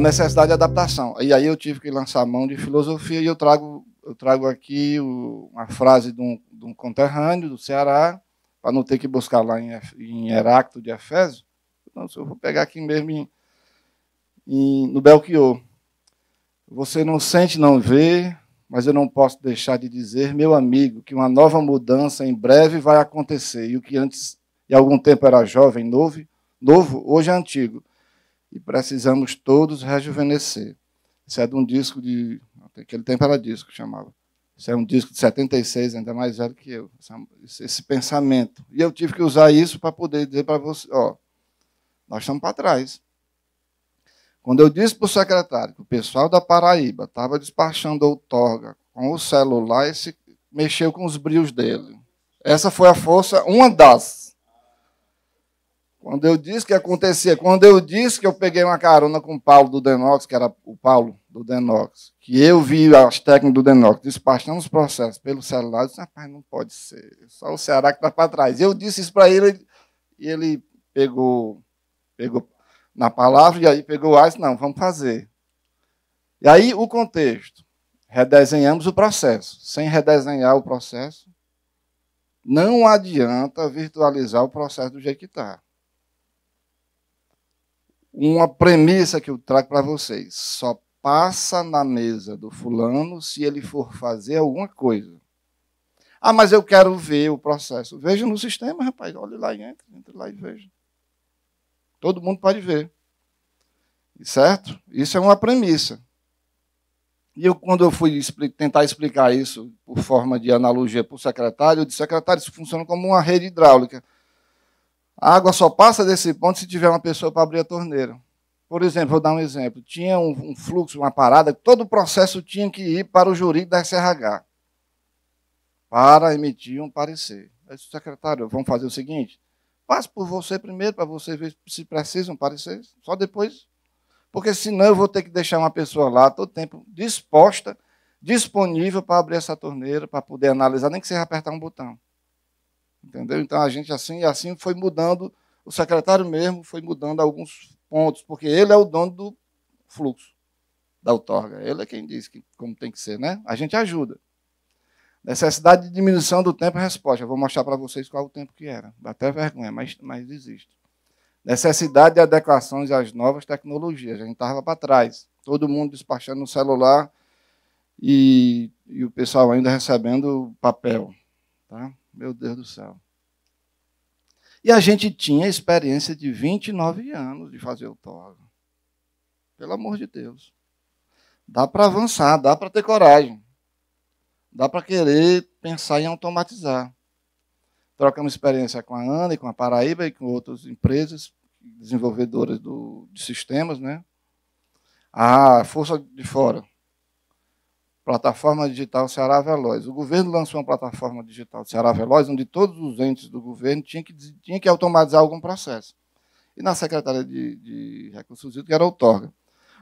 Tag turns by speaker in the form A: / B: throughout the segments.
A: a necessidade de adaptação. E aí eu tive que lançar a mão de filosofia e eu trago aqui uma frase de um conterrâneo do Ceará, para não ter que buscar lá em Heráclito de Efésio. Então, eu vou pegar aqui mesmo no Belchior. Você não sente, não vê, mas eu não posso deixar de dizer, meu amigo, que uma nova mudança em breve vai acontecer. E o que antes, em algum tempo, era jovem, novo, hoje é antigo. E precisamos todos rejuvenescer. Isso é de um disco de... Naquele tempo era disco, chamava. Isso é um disco de 76, ainda mais velho que eu. Esse pensamento. E eu tive que usar isso para poder dizer para você, ó, nós estamos para trás. Quando eu disse para o secretário que o pessoal da Paraíba estava despachando outorga com o celular, esse mexeu com os brios dele. Essa foi a força, uma das. Quando eu disse que acontecia, quando eu disse que eu peguei uma carona com o Paulo do Denox, que era o Paulo do Denox, que eu vi as técnicas do Denox despachando os processos pelo celular, eu disse, rapaz, não pode ser, só o Ceará que está para trás. Eu disse isso para ele, e ele pegou na palavra, e aí pegou o disse, não, vamos fazer. E aí o contexto, redesenhamos o processo. Sem redesenhar o processo, não adianta virtualizar o processo do jeito que está. Uma premissa que eu trago para vocês, só passa na mesa do fulano se ele for fazer alguma coisa. Ah, mas eu quero ver o processo. Veja no sistema, rapaz, olhe lá e entre lá e veja. Todo mundo pode ver. Certo? Isso é uma premissa. E quando eu fui tentar explicar isso por forma de analogia para o secretário, eu disse, secretário, isso funciona como uma rede hidráulica. A água só passa desse ponto se tiver uma pessoa para abrir a torneira. Por exemplo, vou dar um exemplo. Tinha um fluxo, uma parada, todo o processo tinha que ir para o jurídico da SRH para emitir um parecer. Eu disse, secretário, vamos fazer o seguinte, passe por você primeiro, para você ver se precisa um parecer, só depois, porque senão eu vou ter que deixar uma pessoa lá todo tempo disposta, disponível para abrir essa torneira, para poder analisar, nem que seja apertar um botão. Entendeu? Então, a gente assim foi mudando, o secretário mesmo foi mudando alguns pontos, porque ele é o dono do fluxo da outorga. Ele é quem diz como tem que ser, né? A gente ajuda. Necessidade de diminuição do tempo e resposta. Eu vou mostrar para vocês qual é o tempo que era. Dá até vergonha, mas existe. Necessidade de adequações às novas tecnologias. A gente estava para trás. Todo mundo despachando no celular e o pessoal ainda recebendo papel. Tá? Meu Deus do céu. E a gente tinha experiência de 29 anos de fazer outorga. Pelo amor de Deus. Dá para avançar, dá para ter coragem. Dá para querer pensar em automatizar. Trocamos experiência com a ANA e com a Paraíba e com outras empresas desenvolvedoras de sistemas, né? A força de fora. Plataforma digital Ceará Veloz. O governo lançou uma plataforma digital Ceará Veloz, onde todos os entes do governo tinham que automatizar algum processo. E na Secretaria de Recursos Hídricos era outorga.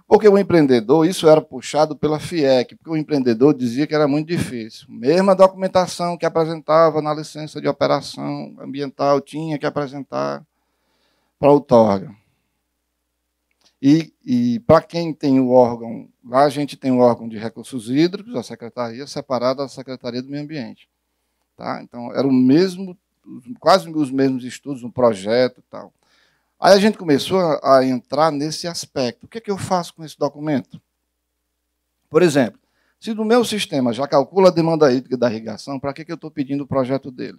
A: Porque o empreendedor, isso era puxado pela FIEC, porque o empreendedor dizia que era muito difícil. Mesmo a documentação que apresentava na licença de operação ambiental tinha que apresentar para a outorga. E para quem tem o órgão, lá a gente tem o órgão de recursos hídricos, a secretaria, separada da Secretaria do Meio Ambiente. Tá? Então, era quase os mesmos estudos, um projeto e tal. Aí a gente começou a entrar nesse aspecto. O que é que eu faço com esse documento? Por exemplo, se no meu sistema já calcula a demanda hídrica da irrigação, para que eu estou pedindo o projeto dele?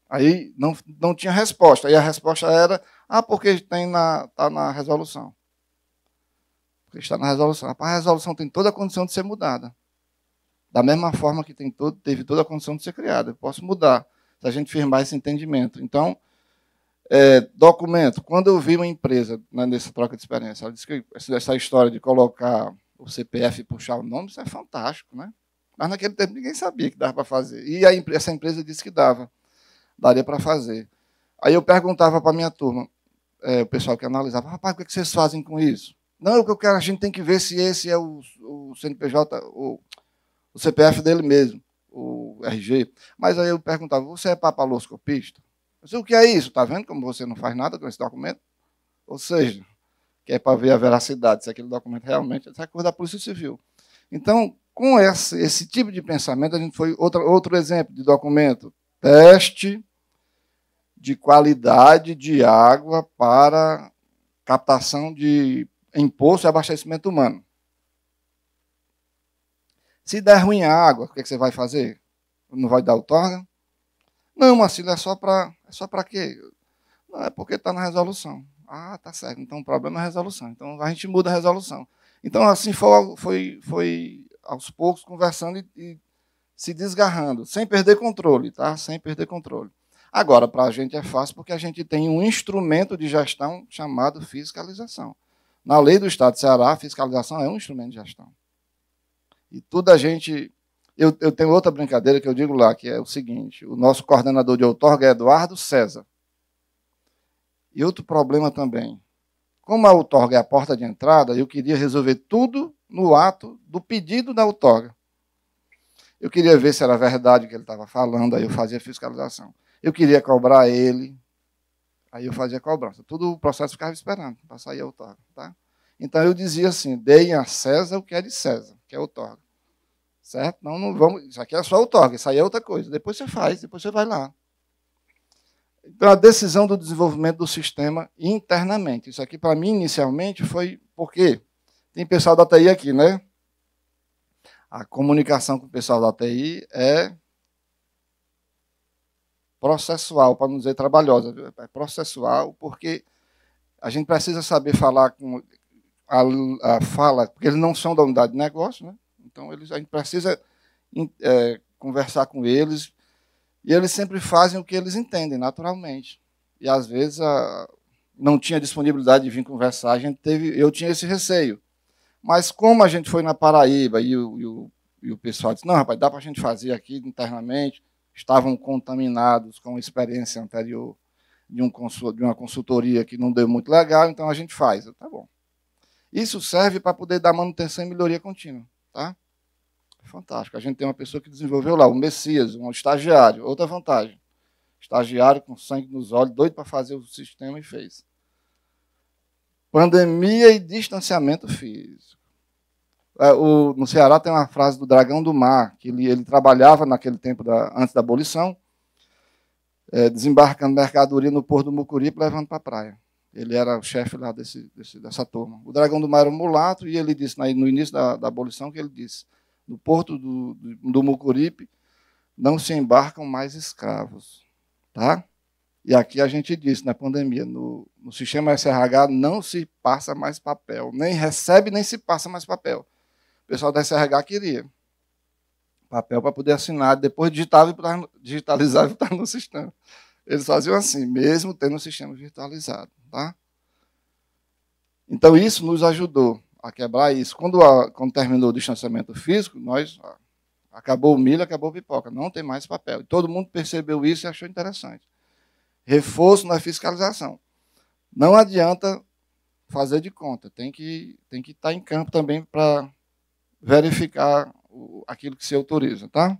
A: Aí não tinha resposta. Aí a resposta era, porque está na resolução. Porque está na resolução. A resolução tem toda a condição de ser mudada. Da mesma forma que teve toda a condição de ser criada. Eu posso mudar, se a gente firmar esse entendimento. Então, documento. Quando eu vi uma empresa, né, nessa troca de experiência, ela disse que essa história de colocar o CPF e puxar o nome, isso é fantástico, né? Mas naquele tempo ninguém sabia que dava para fazer. E essa empresa disse que daria para fazer. Aí eu perguntava para a minha turma, o pessoal que analisava, rapaz, o que vocês fazem com isso? Não, o que eu quero, a gente tem que ver se esse é o CNPJ, o CPF dele mesmo, o RG. Mas aí eu perguntava, você é papiloscopista? Eu disse, o que é isso? Está vendo como você não faz nada com esse documento? Ou seja, que é para ver a veracidade, se aquele documento realmente é coisa da Polícia Civil. Então, com esse tipo de pensamento, a gente foi outro exemplo de documento, teste de qualidade de água para captação de imposto e abastecimento humano. Se der ruim a água, o que você vai fazer? Não vai dar outorga? Não, Marcílio, é só para quê? Não, é porque está na resolução. Ah, tá certo. Então o problema é a resolução. Então a gente muda a resolução. Então assim foi aos poucos conversando e se desgarrando, sem perder controle, tá? Sem perder controle. Agora, para a gente é fácil porque a gente tem um instrumento de gestão chamado fiscalização. Na lei do Estado de Ceará, a fiscalização é um instrumento de gestão. E tudo a gente... Eu tenho outra brincadeira que eu digo lá, que é o seguinte, o nosso coordenador de outorga é Eduardo César. E outro problema também. Como a outorga é a porta de entrada, eu queria resolver tudo no ato do pedido da outorga. Eu queria ver se era verdade o que ele estava falando, aí eu fazia fiscalização. Eu queria cobrar ele, aí eu fazia cobrança. Tudo o processo ficava esperando para sair a outorga. Tá? Então eu dizia assim, deem a César o que é de César, que é a outorga. Certo? Não vamos, isso aqui é só outorga, isso aí é outra coisa. Depois você faz, depois você vai lá. Então, a decisão do desenvolvimento do sistema internamente. Isso aqui, para mim, inicialmente, foi porque tem pessoal da TI aqui, né? A comunicação com o pessoal da TI é processual, para não dizer trabalhosa. Viu? É processual, porque a gente precisa saber falar com a fala, porque eles não são da unidade de negócio, né? Então, a gente precisa conversar com eles, e eles sempre fazem o que eles entendem, naturalmente. E, às vezes, não tinha disponibilidade de vir conversar, eu tinha esse receio. Mas, como a gente foi na Paraíba e o pessoal disse, não, rapaz, dá para a gente fazer aqui internamente, estavam contaminados com a experiência anterior de uma consultoria que não deu muito legal, então a gente faz. Tá bom. Isso serve para poder dar manutenção e melhoria contínua. Tá? Fantástico. A gente tem uma pessoa que desenvolveu lá, o Messias, um estagiário. Outra vantagem. Estagiário com sangue nos olhos, doido para fazer o sistema e fez. Pandemia e distanciamento físico. No Ceará tem uma frase do Dragão do Mar, que ele trabalhava naquele tempo, antes da abolição, desembarcando mercadoria no Porto do Mucuripe, levando para a praia. Ele era o chefe lá dessa turma. O Dragão do Mar era um mulato, e ele disse, no início da abolição, que ele disse, no Porto do Mucuripe, não se embarcam mais escravos. Tá? E aqui a gente disse, na pandemia, no sistema SRH não se passa mais papel, nem recebe, nem se passa mais papel. O pessoal da SRH queria papel para poder assinar, depois digitalizava e botar no sistema. Eles faziam assim, mesmo tendo o sistema virtualizado. Tá? Então, isso nos ajudou a quebrar isso. Quando terminou o distanciamento físico, acabou o milho, acabou a pipoca. Não tem mais papel. E todo mundo percebeu isso e achou interessante. Reforço na fiscalização. Não adianta fazer de conta. Tem que estar em campo também para verificar aquilo que se autoriza. Tá?